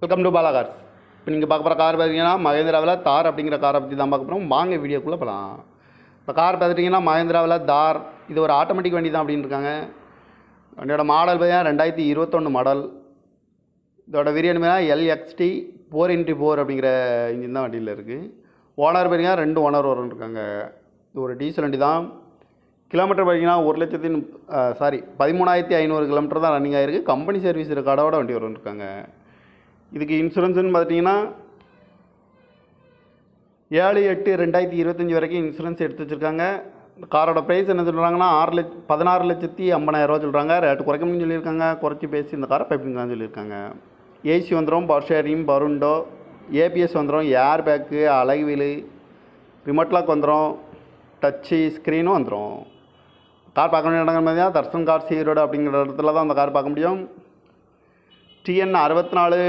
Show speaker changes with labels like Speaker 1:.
Speaker 1: Welcome to Bala cars. இப்போ நீங்கள் பார்க்க போகிற கார் பார்த்தீங்கன்னா மகேந்திராவில் தார் அப்படிங்கிற காரை பற்றி தான் பார்க்க போகிறோம். வாங்க வீடியோக்குள்ளே போகலாம். இப்போ கார் பார்த்துட்டிங்கன்னா மகேந்திராவில் தார், இது ஒரு ஆட்டோமேட்டிக் வண்டி தான் அப்படின்னு இருக்காங்க. வண்டியோட மாடல் பார்த்தீங்கன்னா 2021 மாடல். இதோட வேரியன்ட் பார்த்தீங்கன்னா LXT 4x4 அப்படிங்கிற இன்ஜின் தான் வண்டியில் இருக்குது. ஓனர் பார்த்தீங்கன்னா 2 ஓனர் வரும்னு இருக்காங்க. இது ஒரு டீசல் வண்டி தான். கிலோமீட்டர் பார்த்தீங்கன்னா 13,500 கிலோமீட்டர் தான் ரன்னிங் ஆகிருக்கு. கம்பெனி சர்வீஸ் ரெக்கார்டோட வண்டி வரும்னு இருக்காங்க. இதுக்கு இன்சூரன்ஸுன்னு பார்த்திங்கன்னா 7/8/2025 வரைக்கும் இன்சூரன்ஸ் எடுத்து வச்சுருக்காங்க. காரோட ப்ரைஸ் என்ன சொல்கிறாங்கன்னா 16,50,000 சொல்கிறாங்க. ரேட்டு குறைக்கணும்னு சொல்லியிருக்காங்க. குறைச்சி பேசி இந்த காரை பைப்பிங்கன்னு சொல்லியிருக்காங்க. ஏசி வந்துடும், பவர் ஷேரிங், பருண்டோ, ஏபிஎஸ் வந்துடும், ஏர் பேக்கு, அலகு வீலு, ரிமோட் லாக் வந்துடும், டச்சு ஸ்க்ரீனும் வந்துடும். கார் பார்க்க வேண்டிய இடங்கள் பார்த்தீங்கன்னா தர்சன் கார் ஈரோடு அப்படிங்கிற இடத்துல தான் அந்த கார் பார்க்க முடியும். TN 64